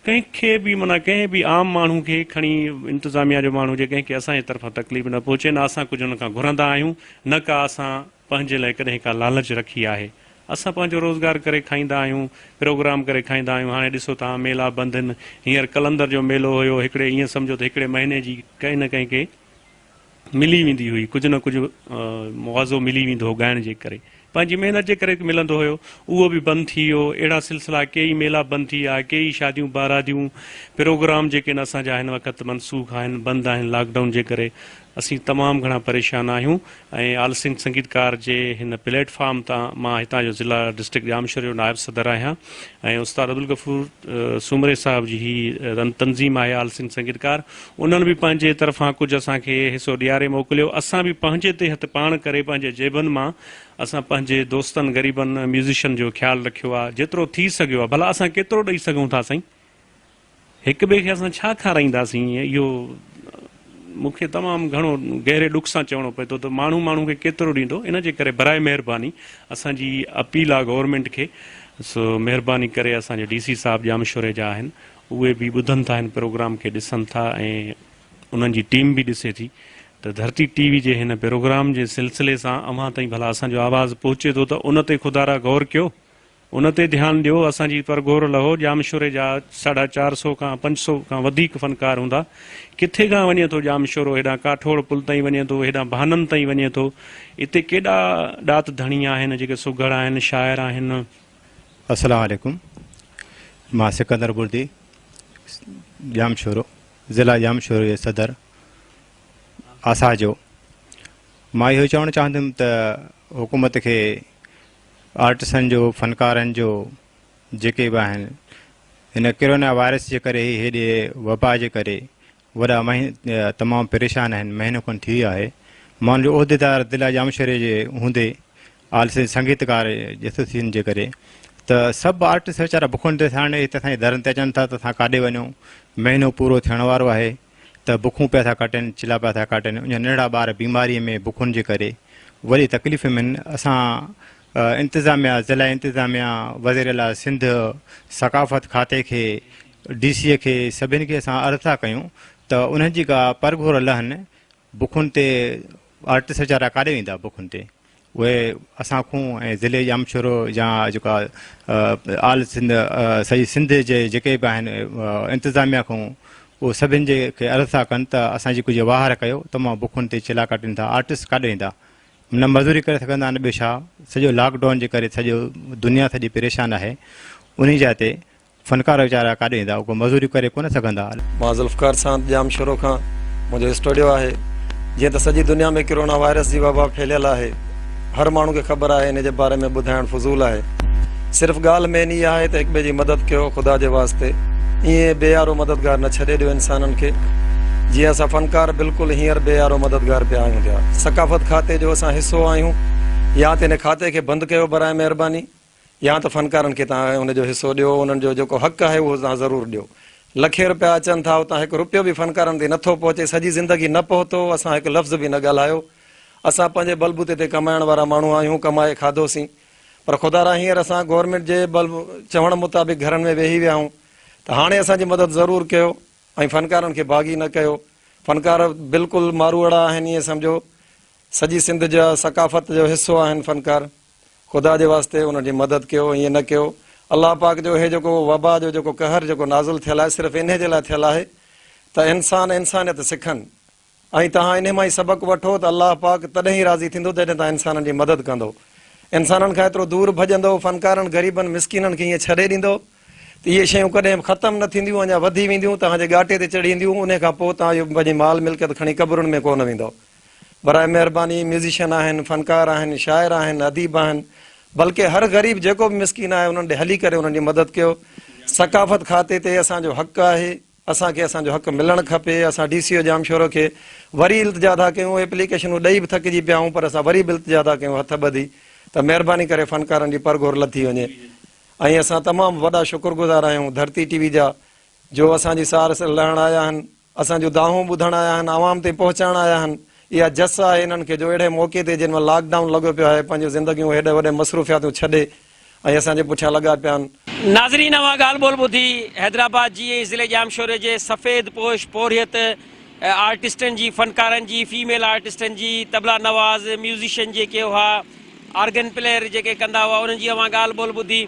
कंहिंखे बि माना कंहिं बि आम माण्हू खे खणी इंतिज़ामिया जो माण्हू हुजे, कंहिंखे असांजे तरफ़ां तकलीफ़ न पहुचे, न असां कुझु हुन खां घुरंदा आहियूं, न का असां पंहिंजे लाइ कॾहिं का लालच रखी आहे। असां पंहिंजो रोज़गार करे खाईंदा आहियूं, प्रोग्राम करे खाईंदा आहियूं। हाणे ॾिसो तव्हां मेला बंदि आहिनि, हींअर कलंदर जो मेलो हुयो, हिकिड़े ईअं सम्झो त हिकिड़े महीने जी कंहिं न कंहिंखे मिली वेंदी हुई, कुझु न कुझु मुआवज़ो मिली वेंदो हो ॻाइण जे करे, पंहिंजी महिनत जे करे मिलंदो हुयो, उहो बि बंदि थी वियो। अहिड़ा सिलसिला कई मेला बंदि थी विया, कई शादियूं बारातियूं प्रोग्राम जेके न असांजा हिन वक़्तु मनसूख आहिनि, बंदि आहिनि लॉकडाउन जे करे। असीं तमामु घणा परेशान आहियूं। ऐं आल सिंध संगीतकार जे हिन प्लेटफॉर्म तां मां हितां जो ज़िला डिस्ट्रिक्ट जामशोर जो नायब सदर आहियां ऐं उस्ताद अब्दुल गफ़ूर सूमरे साहिब जी ही तंज़ीम आहे आल सिंध संगीतकार, उन्हनि बि पंहिंजे तरफ़ां कुझु असांखे हिसो ॾियारे मोकिलियो। असां बि पंहिंजे ते हथु पाण करे पंहिंजे जेबनि मां असां पंहिंजे दोस्तनि ग़रीबनि म्यूज़िशियन जो ख़्यालु रखियो आहे, जेतिरो थी सघियो आहे। भला असां केतिरो ॾेई सघूं था साईं, हिक ॿिए खे असां छा खाराईंदासीं, इहो मूंखे तमामु घणो गहरे ॾुख सां चवणो पए थो त माण्हू खे केतिरो ॾींदो। इन जे करे बराए महिरबानी असांजी अपील आहे गवर्नमेंट खे, सो महिरबानी करे असांजे DC साहिब जामशोरे जा आहिनि, उहे बि ॿुधनि था हिन प्रोग्राम खे, ॾिसनि था ऐं उन्हनि जी टीम बि ॾिसे थी त धरती TV जे हिन प्रोग्राम जे सिलसिले सां अव्हां ताईं भला असांजो आवाज़ु पहुचे थो त उन ते ख़ुदारा गौर कयो, उन ते ध्यानु ॾियो। असांजी परगोर लहो जामशोरे जा 450 खां 500 खां वधीक फ़नकार हूंदा, किथे खां वञे थो जामशोरो, हेॾां काठोड़ पुल ताईं वञे थो, हेॾां भाननि ताईं वञे थो। हिते केॾा ॾात धणी आहिनि, जेके सुघड़ आहिनि, शाइर आहिनि। अस्सलाम वालेकुम, मां सिकंदर बुर्दी, जामशोरो ज़िला जामशोरो जे सदर आसा जो। मां इहो चवणु चाहींदुमि त हुकूमत खे आर्टिस्टनि जो, फ़नकारनि जो जेके बि आहिनि, हिन कोरोना वायरस जे करे हेॾे वबा जे करे वॾा तमामु परेशान आहिनि, महीनो खनि थी आहे। मां हुनजो उहिदेदार ज़िला जामशोरे जे हूंदे आल सिंध संगीतकार एसोसिएशन जे करे त सभु आर्टिस्ट वीचारा बुखुनि ते हाणे हिते असांजे दरनि ते अचनि था त असां काॾे वञूं, महीनो पूरो थियण वारो आहे त बुखूं पिया था कटनि, चिला पिया था कटनि। उन नंढड़ा ॿार बीमारीअ में बुखुनि जे करे वॾी तकलीफ़ में आहिनि। असां इंतिज़ामिया, ज़िला इंतिज़ामिया, वज़ीर आला सिंध, सकाफ़त खाते खे, DC खे, सभिनि खे असां अर्ज़ु था कयूं त उन्हनि जी का परघोर लहनि। बुखुनि ते आर्टिस्ट वीचारा काॾे वेंदा, बुखुनि ते उहे असां खां ऐं ज़िले जामशोरो या जेका आल सिंध सॼी सिंध जे जेके बि आहिनि इंतिज़ामिया खां, उहो सभिनि जे खे अर्ज़ु था कनि त असांजी कुझु वहार कयो, तमामु बुखुनि ते चिला कटनि था। आर्टिस्ट काॾे वेंदा, न मज़ूरी करे सघंदा, न ॿियो छा। सॼो लॉकडाउन जे करे सॼो दुनिया सॼी परेशान आहे, उन जा ते फ़नकार वीचारा काॾे वेंदा, उहो मज़ूरी करे कोन सघंदा। मां ज़ुल्फ़कार सां जामशोरो खां मुंहिंजो स्टूडियो आहे। जीअं त सॼी दुनिया में कोरोना वायरस जी वबा फैलियल आहे, हर माण्हू खे ख़बर आहे, इन जे बारे में ॿुधाइणु फज़ूल आहे। सिर्फ़ु ॻाल्हि मेन इहा आहे त हिक ॿिए जी मदद कयो ख़ुदा जे वास्ते, ईअं बेयारो मददगार न छॾे ॾियो इंसाननि खे। जीअं असां फ़नकार बिल्कुलु हींअर बेयारो मददगार पिया आहियूं पिया। सकाफ़त खाते जो असां हिसो आहियूं, या त हिन खाते खे बंदि कयो बराए महिरबानी, या त फ़नकारनि खे तव्हां हुनजो हिसो ॾियो, उन्हनि जो जेको हक़ आहे उहो तव्हां ज़रूरु ॾियो। लखे रुपया अचनि था, उतां हिकु रुपयो बि फ़नकारनि ते नथो पहुचे, सॼी ज़िंदगी न पहुतो, असां हिकु लफ़्ज़ बि न ॻाल्हायो। असां पंहिंजे बलबूते ते कमाइण वारा माण्हू आहियूं, कमाए खाधोसीं, पर ख़ुदारा हींअर असां गवर्नमेंट जे चवण मुताबिक़ घरनि में वेही विया आहियूं। त हाणे असांजी मदद ज़रूरु कयो ऐं फ़नकारनि खे बाग़ी न कयो। फ़नकार बिल्कुलु मारूअड़ा आहिनि, ईअं सम्झो सॼी सिंध जा सकाफ़त जो हिसो आहिनि फ़नकार। ख़ुदा जे वास्ते उन्हनि जी मदद कयो, ईअं न कयो। अल्लाह पाक जो हे जेको वबा जो जेको कहर जेको नाज़िल थियल आहे सिर्फ़ु इन जे लाइ थियल आहे त इंसान इंसानियत सिखनि ऐं तव्हां इन मां ई सबक़ु वठो त अल्लाह पाक तॾहिं ई राज़ी थींदो जॾहिं तव्हां इंसाननि जी मदद कंदो। इंसाननि खां एतिरो दूरि भॼंदो, फ़नकारनि ग़रीबनि मिसकिननि खे ईअं छॾे ॾींदो त इहे शयूं कॾहिं ख़तमु न थींदियूं, अञा वधी वेंदियूं, तव्हांजे ॻाटे ते चढ़ी ईंदियूं, उन खां पोइ तव्हां इहो पंहिंजी माल मिल्कियत खणी क़बरुनि में कोन वेंदो। बराए महिरबानी म्यूज़िशियन आहिनि, फ़नकार आहिनि, शाइर आहिनि, अदीब आहिनि, बल्कि हर ग़रीब जेको बि मिसकिन आहे उन्हनि ॾे हली करे उन्हनि जी मदद कयो। सकाफ़त खाते ते असांजो हक़ु आहे, असांखे असांजो हक़ु मिलणु खपे। असां DCO जामशोरो खे वरी इल्तिजा था कयूं, एप्लीकेशनूं ॾेई बि थकिजी पिया आहियूं, पर असां वरी बि इल्तिजा था कयूं हथ ॿधी त महिरबानी करे फ़नकारनि जी परघोर लथी वञे। ऐं असां तमामु वॾा शुक्रगुज़ार आहियूं धरती TV जा, जो असांजी सार लहण आया आहिनि, असांजूं दाहूं ॿुधण आया आहिनि, आवाम ताईं पहुचाइण आया आहिनि। इहा जस आहे इन्हनि खे जो अहिड़े मौक़े ते जिन में लॉकडाउन लॻो पियो आहे, पंहिंजूं ज़िंदगियूं हेॾे वॾे मसरूफ़ियातूं छॾे ऐं असांजे पुठियां लॻा पिया आहिनि। नाज़रीन, अवां ॻाल्हि ॿोल ॿुधी हैदराबाद जी ऐं ज़िले जामशोरे जे सफ़ेद पोश पोरियत आर्टिस्टनि जी, फ़नकारनि जी, फीमेल आर्टिस्टनि जी, तबला नवाज़ म्यूज़िशियन जेके हुआ, ऑर्गन प्लेयर जेके कंदा हुआ, उन्हनि जी अवां ॻाल्हि ॿोल ॿुधी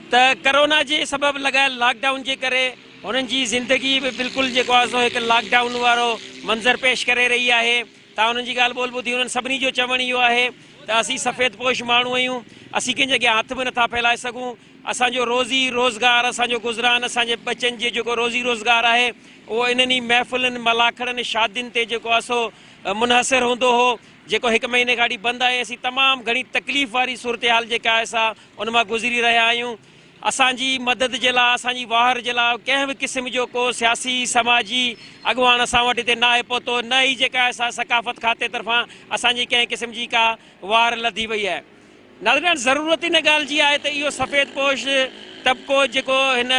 त करोना जे सबबु लॻायल लॉकडाउन जे करे उन्हनि जी ज़िंदगी बि बिल्कुलु जेको आहे सो हिकु लॉकडाउन वारो मंज़र पेश करे रही आहे। तव्हां उन्हनि जी ॻाल्हि ॿोल ॿुधी, उन्हनि सभिनी जो चवणु इहो आहे त असीं सफ़ेद पोश माण्हू आहियूं, असीं कंहिंजे अॻियां हथ बि नथा फैलाए सघूं। असांजो रोज़ी रोज़गार, असांजो गुज़रान, असांजे बचनि जे जेको रोज़ी रोज़गार आहे उहो इन्हनि महफ़िलनि, मलाखड़नि, शादियुनि ते जेको आहे सो मुनहसिर हूंदो हो, जेको हिकु महीने खां बंदि आहे। असीं तमामु घणी तकलीफ़ वारी सूरत हाल जेका आहे असां उन मां गुज़री रहिया आहियूं। असांजी मदद जे लाइ, असांजी वाहर जे लाइ कंहिं बि क़िस्म जो को सियासी समाजी अॻुवान असां वटि हिते न आहे पहुतो, न ई जेका आहे असां सकाफ़त खाते तरफ़ां असांजी कंहिं क़िस्म जी का वार लधी वई आहे। नाज़रीन, ज़रूरत इन ॻाल्हि जी आहे त इहो सफ़ेद पोश तबिको जेको हिन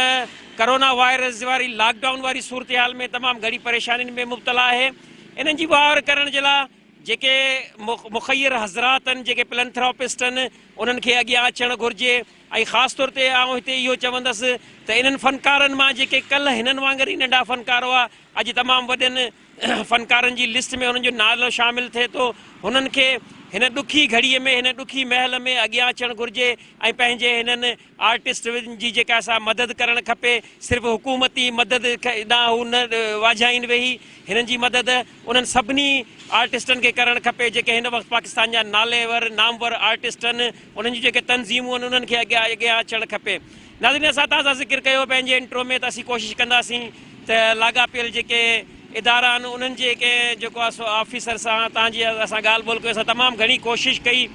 करोना वायरस वारी लॉकडाउन वारी सूरत हाल में तमामु घणी परेशानियुनि में मुब्तला आहे, इन्हनि जी वार करण जे लाइ जेके मुख़ैर हज़रात आहिनि, जेके फिलैंथ्रोपिस्ट आहिनि, उन्हनि खे अॻियां अचणु घुरिजे। ऐं ख़ासि तौर ते आउं हिते इहो चवंदुसि त इन्हनि फ़नकारनि मां जेके कल्ह हिननि वांगुरु ई नंढा फ़नकार हुआ, अॼु तमामु वॾनि फ़नकारनि जी लिस्ट में हुननि जो नालो शामिलु थिए थो, हुननि खे हिन ॾुखी घड़ीअ में, हिन ॾुखी महल में अॻियां अचणु घुरिजे ऐं पंहिंजे हिननि आर्टिस्ट जी जेका असां मदद करणु खपे। सिर्फ़ु हुकूमती मदद ॾांहुं हू न वाझाइनि वेही, हिननि जी मदद उन्हनि सभिनी आर्टिस्टनि खे करणु खपे जेके हिन वक़्तु पाकिस्तान जा नालेवर नामवर आर्टिस्ट आहिनि, उन्हनि जूं जेके तनज़ीमूं आहिनि उन्हनि खे अॻियां अचणु खपे। नाज़रीन, असां तव्हां सां ज़िक्र कयो पंहिंजे इंट्रो में त असीं कोशिशि कंदासीं त लाॻापियल जेके इदारा आहिनि उन्हनि जेके जेको आहे सो ऑफिसर सां तव्हांजी असां ॻाल्हि ॿोल कयो, असां तमामु घणी कोशिशि कई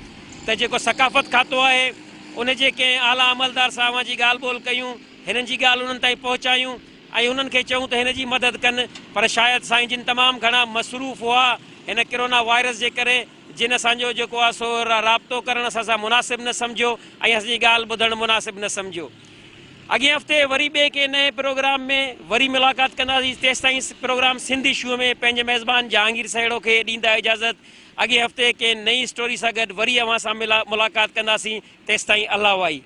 त जेको सकाफ़त खातो आहे उन जे कंहिं आला अमलदार साहब जी ॻाल्हि ॿोल कयूं, हिननि जी ॻाल्हि उन्हनि ताईं पहुचायूं ऐं उन्हनि खे चयूं त हिन जी मदद कनि, पर शायदि साईं जिन तमामु घणा मसरूफ़ हुआ हिन कोरोना वायरस जे करे, जिन असांजो जेको आहे सो राब्तो करणु असां सां मुनासिबु न सम्झो ऐं असांजी ॻाल्हि ॿुधणु मुनासिबु न सम्झो। अॻे हफ़्ते वरी ॿिए के नए प्रोग्राम में वरी मुलाक़ात कंदासीं। तेसिताईं प्रोग्राम सिंध इशू में पंहिंजे मेज़बान जहांगीर सहेड़ो खे ॾींदा इजाज़त। अॻे हफ़्ते के नई स्टोरी सां गॾु वरी अव्हां सां मुलाक़ात कंदासीं। तेसिताईं अल्लाह वाई।